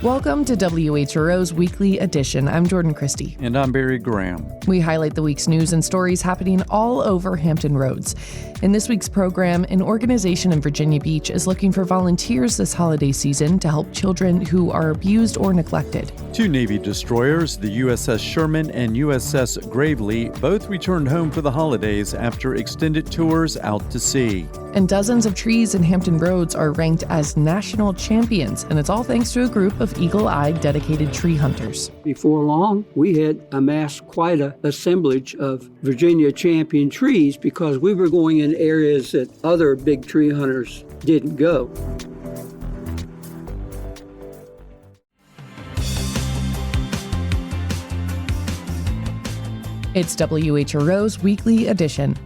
Welcome to WHRO's Weekly Edition. I'm Jordan Christie. And I'm Barry Graham. We highlight the week's news and stories happening all over Hampton Roads. In this week's program, an organization in Virginia Beach is looking for volunteers this holiday season to help children who are abused or neglected. Two Navy destroyers, the USS Sherman and USS Gravely, both returned home for the holidays after extended tours out to sea. And dozens of trees in Hampton Roads are ranked as national champions, and it's all thanks to a group of eagle-eyed dedicated tree hunters. Before long, we had amassed quite an assemblage of Virginia champion trees because we were going in areas that other big tree hunters didn't go. It's WHRO's Weekly Edition.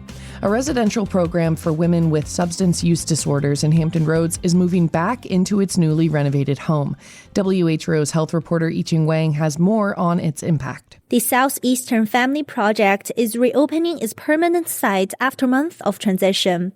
A residential program for women with substance use disorders in Hampton Roads is moving back into its newly renovated home. WHRO's health reporter Yi-Ching Wang has more on its impact. The Southeastern Family Project is reopening its permanent site after months of transition,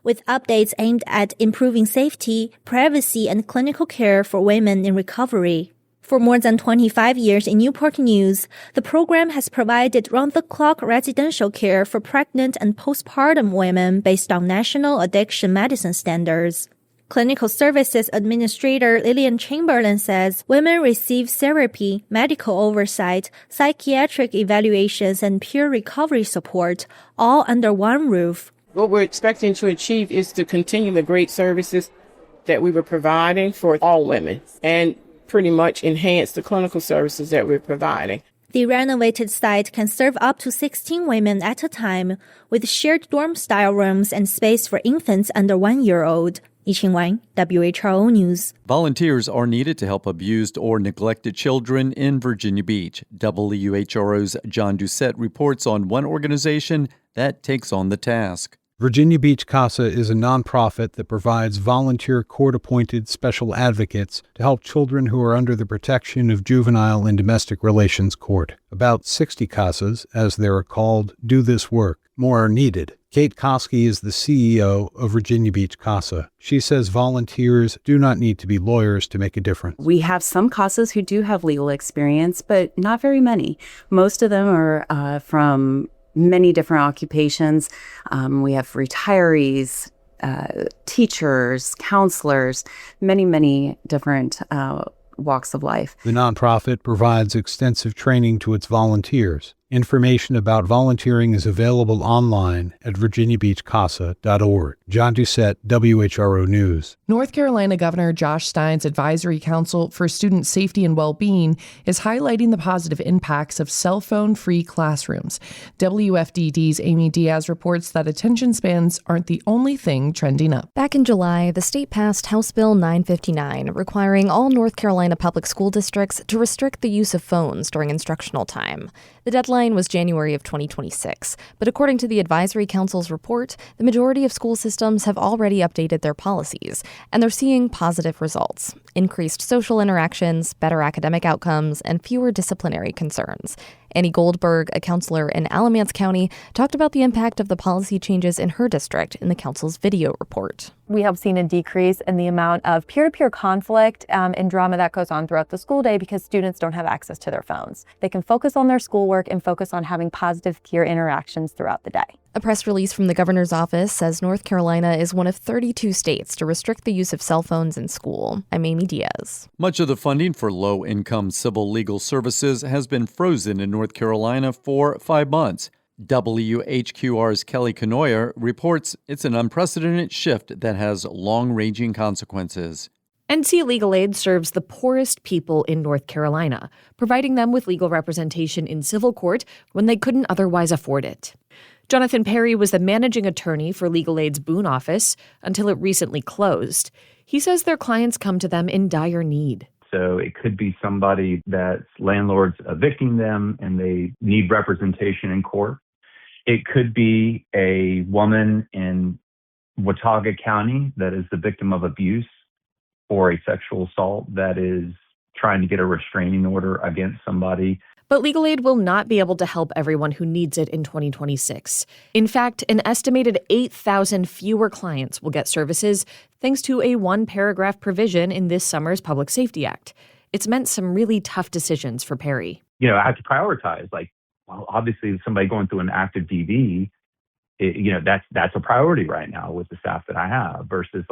with updates aimed at improving safety, privacy, and clinical care for women in recovery. For more than 25 years in Newport News, the program has provided round-the-clock residential care for pregnant and postpartum women based on national addiction medicine standards. Clinical Services Administrator Lillian Chamberlain says women receive therapy, medical oversight, psychiatric evaluations, and peer recovery support, all under one roof. What we're expecting to achieve is to continue the great services that we were providing for all women and pretty much enhance the clinical services that we're providing. The renovated site can serve up to 16 women at a time, with shared dorm-style rooms and space for infants under 1 year old. Yi-Ching Wang, WHRO News. Volunteers are needed to help abused or neglected children in Virginia Beach. WHRO's John Doucette reports on one organization that takes on the task. Virginia Beach CASA is a nonprofit that provides volunteer court-appointed special advocates to help children who are under the protection of juvenile and domestic relations court. About 60 CASAs, as they are called, do this work. More are needed. Kate Koski is the CEO of Virginia Beach CASA. She says volunteers do not need to be lawyers to make a difference. We have some CASAs who do have legal experience, but not very many. Most of them are from many different occupations. We have retirees, teachers, counselors, many different walks of life. The nonprofit provides extensive training to its volunteers. Information about volunteering is available online at virginiabeachcasa.org. John Doucette, WHRO News. North Carolina Governor Josh Stein's Advisory Council for Student Safety and Well-Being is highlighting the positive impacts of cell phone-free classrooms. WFDD's Amy Diaz reports that attention spans aren't the only thing trending up. Back in July, the state passed House Bill 959, requiring all North Carolina public school districts to restrict the use of phones during instructional time. The deadline was January of 2026, but according to the Advisory Council's report, the majority of school systems have already updated their policies, and they're seeing positive results: increased social interactions, better academic outcomes, and fewer disciplinary concerns. Annie Goldberg, a counselor in Alamance County, talked about the impact of the policy changes in her district in the council's video report. We have seen a decrease in the amount of peer-to-peer conflict and drama that goes on throughout the school day because students don't have access to their phones. They can focus on their schoolwork and focus on having positive peer interactions throughout the day. A press release from the governor's office says North Carolina is one of 32 states to restrict the use of cell phones in school. I'm Amy Diaz. Much of the funding for low-income civil legal services has been frozen in North Carolina for 5 months. WHQR's Kelly Canoyer reports it's an unprecedented shift that has long-ranging consequences. NC Legal Aid serves the poorest people in North Carolina, providing them with legal representation in civil court when they couldn't otherwise afford it. Jonathan Perry was the managing attorney for Legal Aid's Boone office until it recently closed. He says their clients come to them in dire need. So it could be somebody that's landlord's evicting them and they need representation in court. It could be a woman in Watauga County that is the victim of abuse or a sexual assault that is trying to get a restraining order against somebody. But Legal Aid will not be able to help everyone who needs it in 2026. In fact, an estimated 8,000 fewer clients will get services thanks to a one-paragraph provision in this summer's Public Safety Act. It's meant some really tough decisions for Perry. I have to prioritize. Well, obviously, somebody going through an active DV, that's a priority right now with the staff that I have versus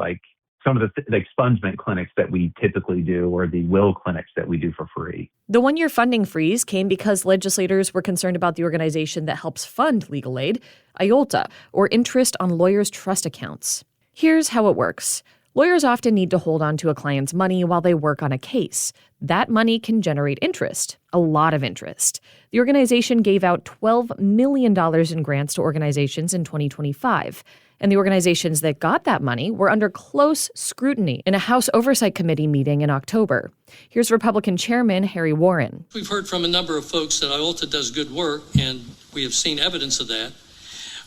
some of the expungement clinics that we typically do or the will clinics that we do for free. The one-year funding freeze came because legislators were concerned about the organization that helps fund legal aid, IOLTA, or Interest on Lawyers' Trust Accounts. Here's how it works. Lawyers often need to hold on to a client's money while they work on a case. That money can generate interest, a lot of interest. The organization gave out $12 million in grants to organizations in 2025. And the organizations that got that money were under close scrutiny in a House Oversight Committee meeting in October. Here's Republican Chairman Harry Warren. We've heard from a number of folks that IOLTA does good work, and we have seen evidence of that.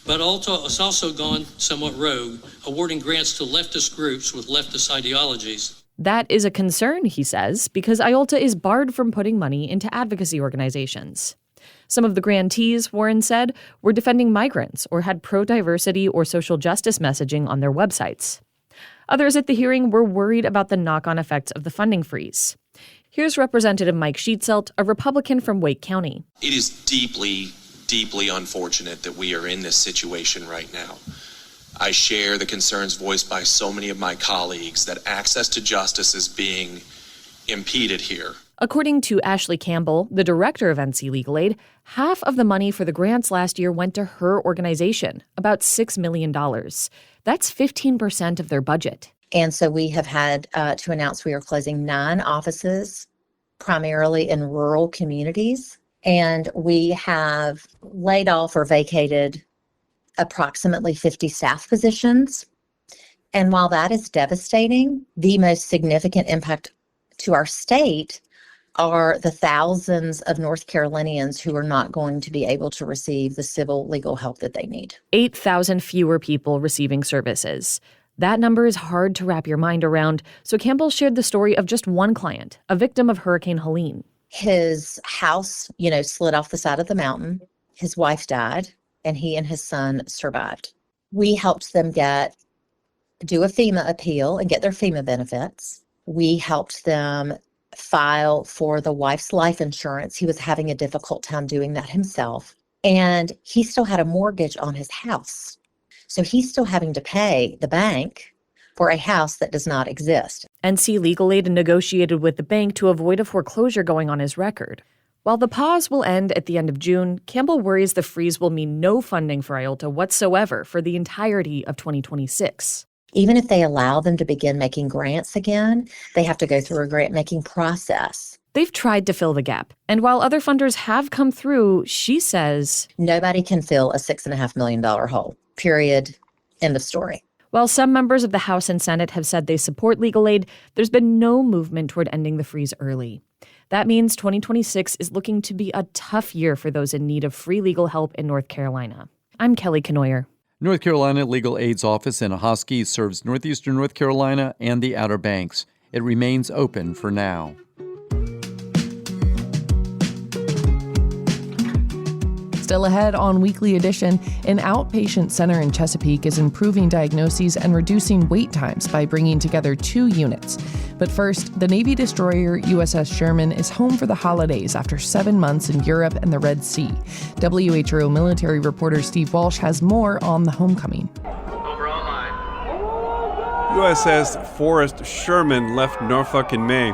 But IOLTA has also gone somewhat rogue, awarding grants to leftist groups with leftist ideologies. That is a concern, he says, because IOLTA is barred from putting money into advocacy organizations. Some of the grantees, Warren said, were defending migrants or had pro-diversity or social justice messaging on their websites. Others at the hearing were worried about the knock-on effects of the funding freeze. Here's Representative Mike Sheetselt, a Republican from Wake County. It is deeply, deeply unfortunate that we are in this situation right now. I share the concerns voiced by so many of my colleagues that access to justice is being impeded here. According to Ashley Campbell, the director of NC Legal Aid, half of the money for the grants last year went to her organization, about $6 million. That's 15% of their budget. And so we have had to announce we are closing 9 offices, primarily in rural communities. And we have laid off or vacated approximately 50 staff positions. And while that is devastating, the most significant impact to our state are the thousands of North Carolinians who are not going to be able to receive the civil legal help that they need. 8,000 fewer people receiving services. That number is hard to wrap your mind around, so Campbell shared the story of just one client, a victim of Hurricane Helene. His house, slid off the side of the mountain. His wife died, and he and his son survived. We helped them do a FEMA appeal and get their FEMA benefits. We helped them file for the wife's life insurance. He was having a difficult time doing that himself. And he still had a mortgage on his house. So he's still having to pay the bank for a house that does not exist. NC Legal Aid negotiated with the bank to avoid a foreclosure going on his record. While the pause will end at the end of June, Campbell worries the freeze will mean no funding for IOLTA whatsoever for the entirety of 2026. Even if they allow them to begin making grants again, they have to go through a grant-making process. They've tried to fill the gap. And while other funders have come through, she says, nobody can fill a $6.5 million hole. Period. End of story. While some members of the House and Senate have said they support legal aid, there's been no movement toward ending the freeze early. That means 2026 is looking to be a tough year for those in need of free legal help in North Carolina. I'm Kelly Kenoyer. North Carolina Legal Aid's office in Ahoskie serves northeastern North Carolina and the Outer Banks. It remains open for now. Still ahead on Weekly Edition, an outpatient center in Chesapeake is improving diagnoses and reducing wait times by bringing together 2 units. But first, the Navy destroyer USS Sherman is home for the holidays after 7 months in Europe and the Red Sea. WHO military reporter Steve Walsh has more on the homecoming. USS Forrest Sherman left Norfolk in May.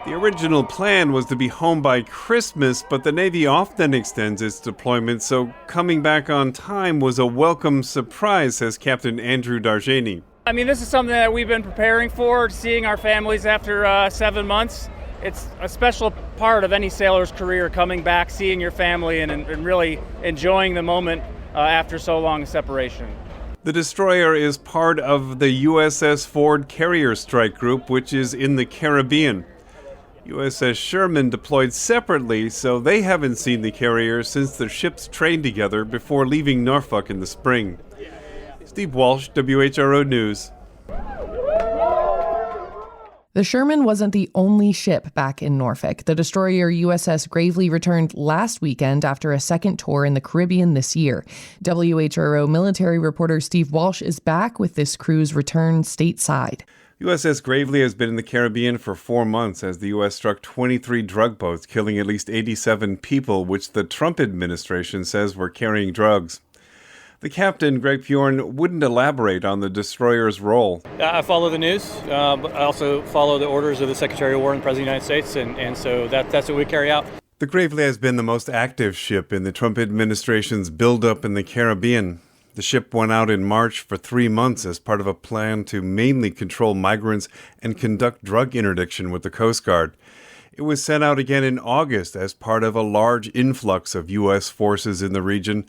The original plan was to be home by Christmas, but the Navy often extends its deployment, so coming back on time was a welcome surprise, says Captain Andrew Darjani. I mean, this is something that we've been preparing for, seeing our families after 7 months. It's a special part of any sailor's career, coming back, seeing your family, and really enjoying the moment after so long a separation. The destroyer is part of the USS Ford Carrier Strike Group, which is in the Caribbean. USS Sherman deployed separately, so they haven't seen the carrier since the ships trained together before leaving Norfolk in the spring. Steve Walsh, WHRO News. The Sherman wasn't the only ship back in Norfolk. The destroyer USS Gravely returned last weekend after a second tour in the Caribbean this year. WHRO military reporter Steve Walsh is back with this crew's return stateside. USS Gravely has been in the Caribbean for 4 months as the U.S. struck 23 drug boats, killing at least 87 people, which the Trump administration says were carrying drugs. The captain, Greg Bjorn, wouldn't elaborate on the destroyer's role. I follow the news, but I also follow the orders of the Secretary of War and the President of the United States, and so that's what we carry out. The Gravely has been the most active ship in the Trump administration's buildup in the Caribbean. The ship went out in March for 3 months as part of a plan to mainly control migrants and conduct drug interdiction with the Coast Guard. It was sent out again in August as part of a large influx of U.S. forces in the region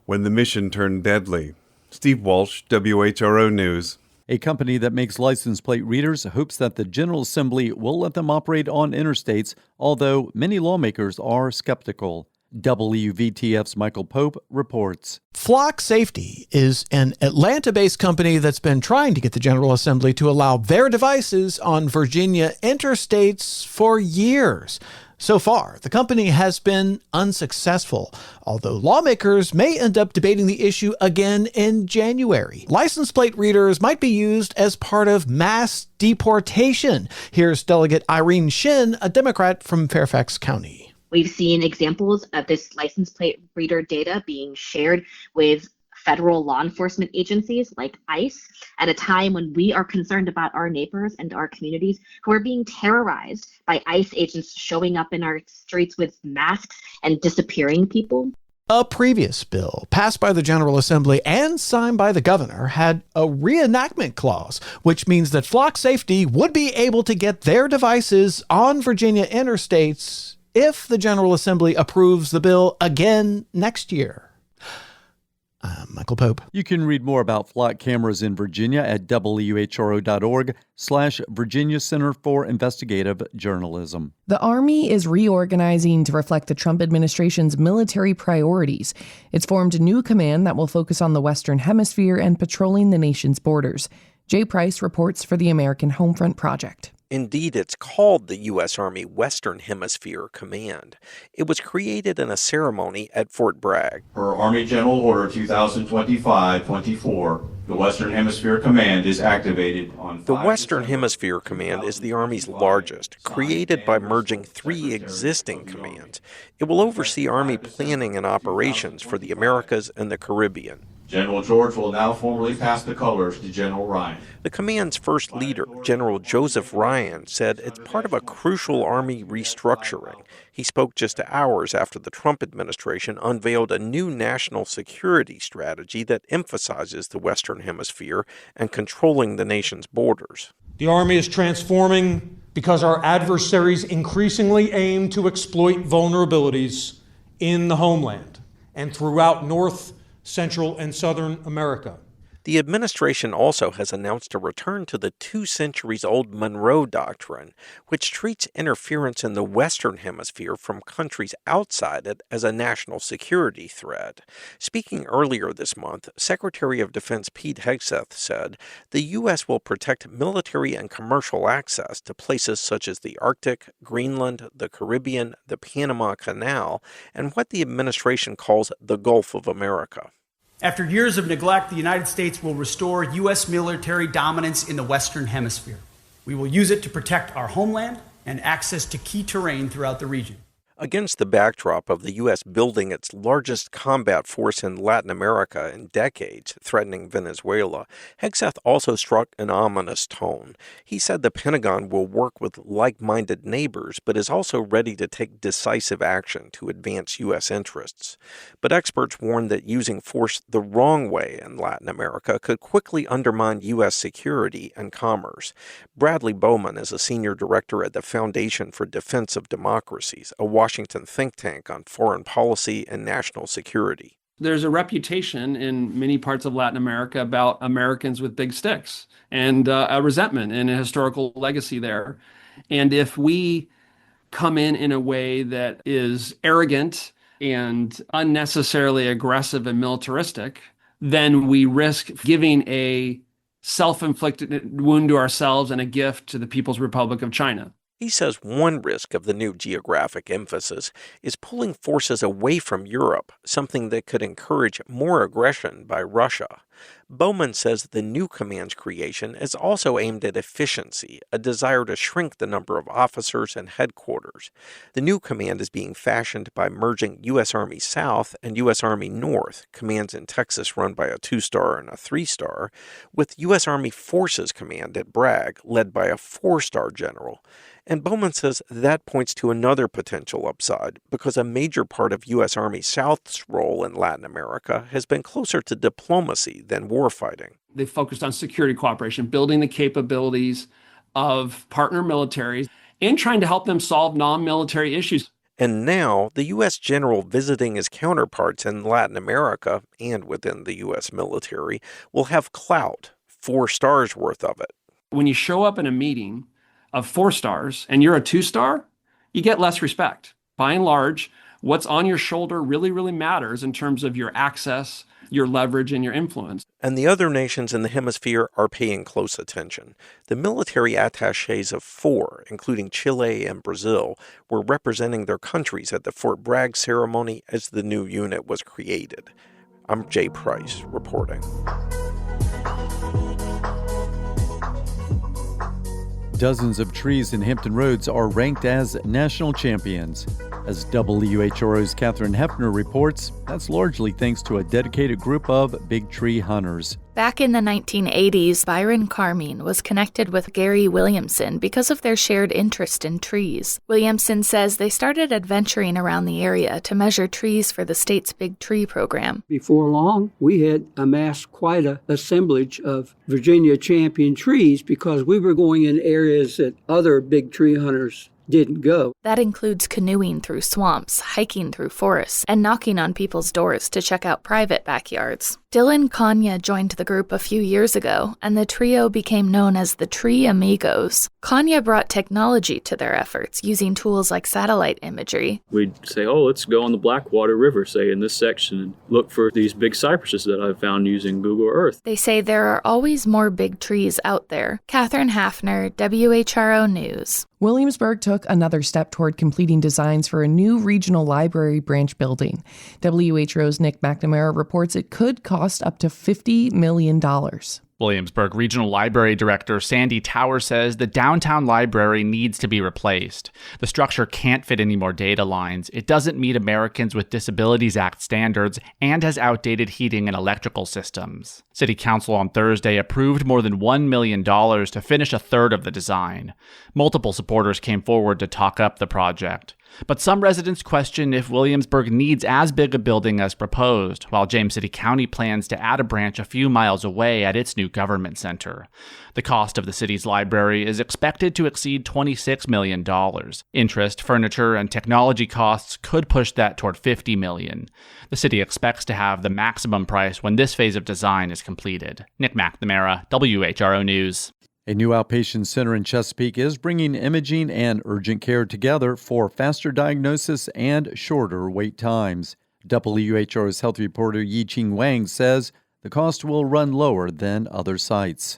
when the mission turned deadly. Steve Walsh, WHRO News. A company that makes license plate readers hopes that the General Assembly will let them operate on interstates, although many lawmakers are skeptical. WVTF's Michael Pope reports. Flock Safety is an Atlanta-based company that's been trying to get the General Assembly to allow their devices on Virginia interstates for years. So far, the company has been unsuccessful, although lawmakers may end up debating the issue again in January. License plate readers might be used as part of mass deportation. Here's Delegate Irene Shin, a Democrat from Fairfax County. We've seen examples of this license plate reader data being shared with federal law enforcement agencies like ICE at a time when we are concerned about our neighbors and our communities who are being terrorized by ICE agents showing up in our streets with masks and disappearing people. A previous bill passed by the General Assembly and signed by the governor had a reenactment clause, which means that Flock Safety would be able to get their devices on Virginia interstates if the General Assembly approves the bill again next year. I'm Michael Pope. You can read more about flock cameras in Virginia at whro.org/Virginia Center for Investigative Journalism. The Army is reorganizing to reflect the Trump administration's military priorities. It's formed a new command that will focus on the Western Hemisphere and patrolling the nation's borders. Jay Price reports for the American Homefront Project. Indeed, it's called the U.S. Army Western Hemisphere Command. It was created in a ceremony at Fort Bragg. Per Army General Order 2025-24, the Western Hemisphere Command is activated on The Western Hemisphere Command is the Army's largest, created by merging 3 existing commands. It will oversee Army planning and operations for the Americas and the Caribbean. General George will now formally pass the colors to General Ryan. The command's first leader, General Joseph Ryan, said it's part of a crucial Army restructuring. He spoke just hours after the Trump administration unveiled a new national security strategy that emphasizes the Western Hemisphere and controlling the nation's borders. The Army is transforming because our adversaries increasingly aim to exploit vulnerabilities in the homeland and throughout North, Central, and Southern America. The administration also has announced a return to the 2 centuries-old Monroe Doctrine, which treats interference in the Western Hemisphere from countries outside it as a national security threat. Speaking earlier this month, Secretary of Defense Pete Hegseth said the U.S. will protect military and commercial access to places such as the Arctic, Greenland, the Caribbean, the Panama Canal, and what the administration calls the Gulf of America. After years of neglect, the United States will restore U.S. military dominance in the Western Hemisphere. We will use it to protect our homeland and access to key terrain throughout the region. Against the backdrop of the U.S. building its largest combat force in Latin America in decades, threatening Venezuela, Hegseth also struck an ominous tone. He said the Pentagon will work with like-minded neighbors, but is also ready to take decisive action to advance U.S. interests. But experts warn that using force the wrong way in Latin America could quickly undermine U.S. security and commerce. Bradley Bowman is a senior director at the Foundation for Defense of Democracies, a Washington think tank on foreign policy and national security. There's a reputation in many parts of Latin America about Americans with big sticks and a resentment and a historical legacy there. And if we come in a way that is arrogant and unnecessarily aggressive and militaristic, then we risk giving a self-inflicted wound to ourselves and a gift to the People's Republic of China. He says one risk of the new geographic emphasis is pulling forces away from Europe, something that could encourage more aggression by Russia. Bowman says the new command's creation is also aimed at efficiency, a desire to shrink the number of officers and headquarters. The new command is being fashioned by merging U.S. Army South and U.S. Army North, commands in Texas run by a 2-star and a 3-star, with U.S. Army Forces Command at Bragg, led by a 4-star general. And Bowman says that points to another potential upside, because a major part of U.S. Army South's role in Latin America has been closer to diplomacy than warfighting. They focused on security cooperation, building the capabilities of partner militaries, and trying to help them solve non-military issues. And now, the U.S. general visiting his counterparts in Latin America and within the U.S. military will have clout, 4 stars worth of it. When you show up in a meeting of 4 stars and you're a 2-star, you get less respect. By and large, what's on your shoulder really, really matters in terms of your access, your leverage, and your influence. And the other nations in the hemisphere are paying close attention. The military attachés of 4, including Chile and Brazil, were representing their countries at the Fort Bragg ceremony as the new unit was created. I'm Jay Price, reporting. Dozens of trees in Hampton Roads are ranked as national champions. As WHRO's Catherine Hefner reports, that's largely thanks to a dedicated group of big tree hunters. Back in the 1980s, Byron Carmine was connected with Gary Williamson because of their shared interest in trees. Williamson says they started adventuring around the area to measure trees for the state's Big Tree program. Before long, we had amassed quite an assemblage of Virginia champion trees because we were going in areas that other big tree hunters didn't go. That includes canoeing through swamps, hiking through forests, and knocking on people's doors to check out private backyards. Dylan Kanya joined the group a few years ago, and the trio became known as the Tree Amigos. Kanya brought technology to their efforts, using tools like satellite imagery. We'd say, let's go on the Blackwater River, say, in this section, and look for these big cypresses that I've found using Google Earth. They say there are always more big trees out there. Catherine Hafner, WHRO News. Williamsburg took another step toward completing designs for a new regional library branch building. WHRO's Nick McNamara reports it could cost up to $50 million. Williamsburg Regional Library Director Sandy Tower says the downtown library needs to be replaced. The structure can't fit any more data lines. It doesn't meet Americans with Disabilities Act standards and has outdated heating and electrical systems. City Council on Thursday approved more than $1 million to finish a third of the design. Multiple supporters came forward to talk up the project. But some residents question if Williamsburg needs as big a building as proposed, while James City County plans to add a branch a few miles away at its new government center. The cost of the city's library is expected to exceed $26 million. Interest, furniture, and technology costs could push that toward $50 million. The city expects to have the maximum price when this phase of design is completed. Nick McNamara, WHRO News. A new outpatient center in Chesapeake is bringing imaging and urgent care together for faster diagnosis and shorter wait times. WHRO's health reporter Yi-Ching Wang says the cost will run lower than other sites.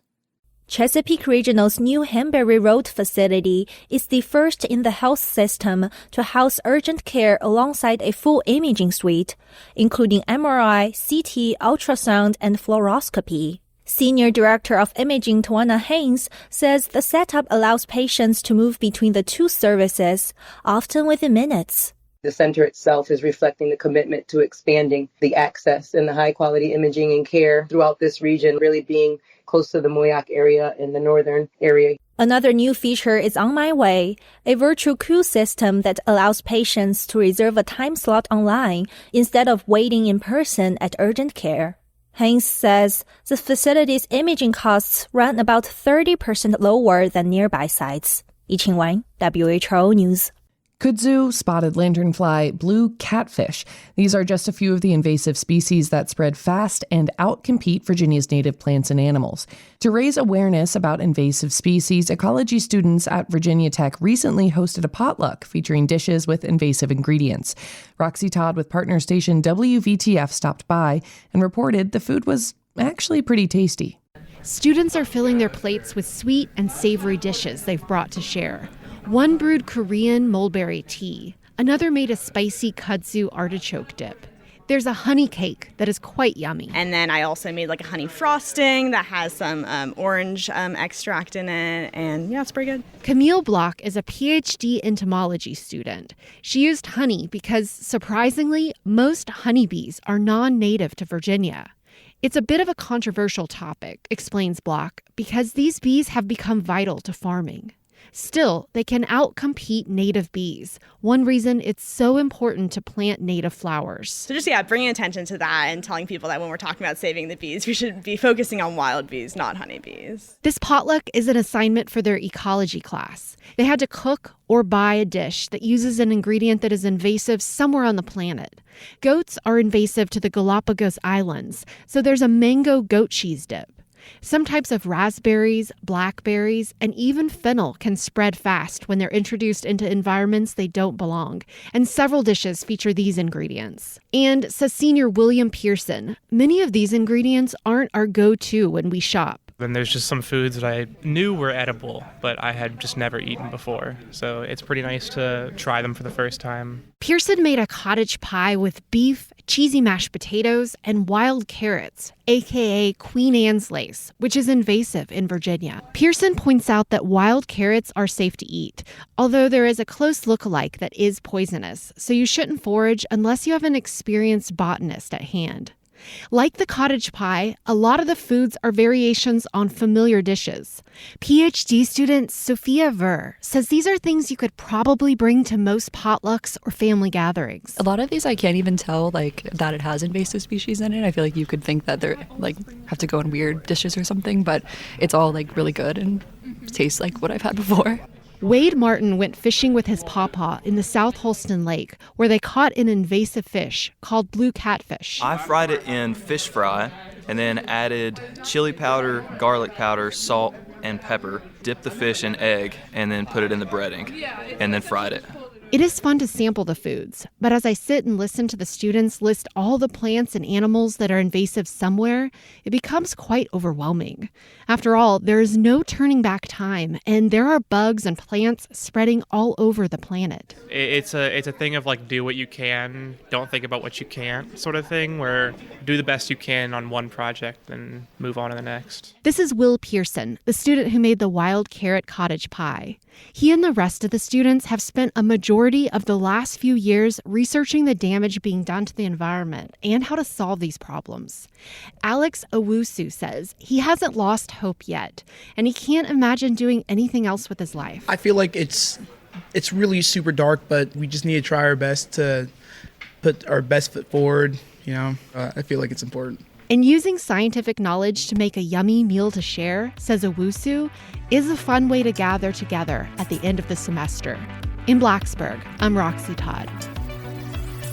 Chesapeake Regional's new Hanbury Road facility is the first in the health system to house urgent care alongside a full imaging suite, including MRI, CT, ultrasound, and fluoroscopy. Senior Director of Imaging Tawana Haynes says the setup allows patients to move between the two services, often within minutes. The center itself is reflecting the commitment to expanding the access and the high-quality imaging and care throughout this region, really being close to the Moyoc area and the northern area. Another new feature is on my way, a virtual queue system that allows patients to reserve a time slot online instead of waiting in person at urgent care. Haynes says the facility's imaging costs run about 30% lower than nearby sites. Yi-Ching Wang, WHRO News. Kudzu, spotted lanternfly, blue catfish. These are just a few of the invasive species that spread fast and outcompete Virginia's native plants and animals. To raise awareness about invasive species, ecology students at Virginia Tech recently hosted a potluck featuring dishes with invasive ingredients. Roxy Todd with partner station WVTF stopped by and reported the food was actually pretty tasty. Students are filling their plates with sweet and savory dishes they've brought to share. One brewed Korean mulberry tea. Another made a spicy kudzu artichoke dip. There's a honey cake that is quite yummy. And then I also made like a honey frosting that has some orange extract in it. And yeah, it's pretty good. Camille Block is a PhD entomology student. She used honey because, surprisingly, most honeybees are non-native to Virginia. It's a bit of a controversial topic, explains Block, because these bees have become vital to farming. Still, they can outcompete native bees. One reason it's so important to plant native flowers. So just, bringing attention to that and telling people that when we're talking about saving the bees, we should be focusing on wild bees, not honeybees. This potluck is an assignment for their ecology class. They had to cook or buy a dish that uses an ingredient that is invasive somewhere on the planet. Goats are invasive to the Galapagos Islands, so there's a mango goat cheese dip. Some types of raspberries, blackberries, and even fennel can spread fast when they're introduced into environments they don't belong, and several dishes feature these ingredients. And, says senior William Pearson, many of these ingredients aren't our go-to when we shop. And there's just some foods that I knew were edible, but I had just never eaten before. So it's pretty nice to try them for the first time. Pearson made a cottage pie with beef, cheesy mashed potatoes, and wild carrots, aka Queen Anne's lace, which is invasive in Virginia. Pearson points out that wild carrots are safe to eat, although there is a close lookalike that is poisonous, so you shouldn't forage unless you have an experienced botanist at hand. Like the cottage pie, a lot of the foods are variations on familiar dishes. PhD student Sophia Ver says these are things you could probably bring to most potlucks or family gatherings. A lot of these I can't even tell that it has invasive species in it. I feel like you could think that they're have to go in weird dishes or something, but it's all really good and tastes like what I've had before. Wade Martin went fishing with his pawpaw in the South Holston Lake, where they caught an invasive fish called blue catfish. I fried it in fish fry and then added chili powder, garlic powder, salt, and pepper, dipped the fish in egg, and then put it in the breading, and then fried it. It is fun to sample the foods, but as I sit and listen to the students list all the plants and animals that are invasive somewhere, it becomes quite overwhelming. After all, there is no turning back time, and there are bugs and plants spreading all over the planet. It's a thing of do what you can, don't think about what you can't sort of thing, where do the best you can on one project and move on to the next. This is Will Pearson, the student who made the wild carrot cottage pie. He and the rest of the students have spent a majority of the last few years researching the damage being done to the environment and how to solve these problems. Alex Owusu says he hasn't lost hope yet, and he can't imagine doing anything else with his life. I feel like it's really super dark, but we just need to try our best to put our best foot forward. I feel like it's important. And using scientific knowledge to make a yummy meal to share, says Owusu, is a fun way to gather together at the end of the semester. In Blacksburg, I'm Roxy Todd.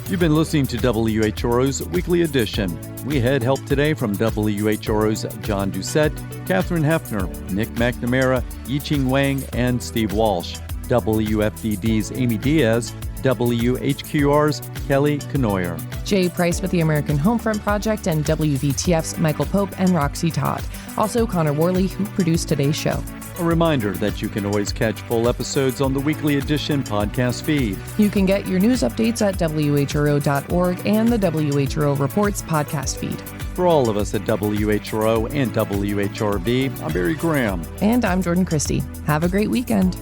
You've been listening to WHRO's Weekly Edition. We had help today from WHRO's John Doucette, Catherine Hefner, Nick McNamara, Yiching Wang, and Steve Walsh. WFDD's Amy Diaz, WHQR's Kelly Kenoyer. Jay Price with the American Homefront Project, and WVTF's Michael Pope and Roxy Todd. Also Connor Worley, who produced today's show. A reminder that you can always catch full episodes on the Weekly Edition podcast feed. You can get your news updates at WHRO.org and the WHRO Reports podcast feed. For all of us at WHRO and WHRB, I'm Barry Graham. And I'm Jordan Christie. Have a great weekend.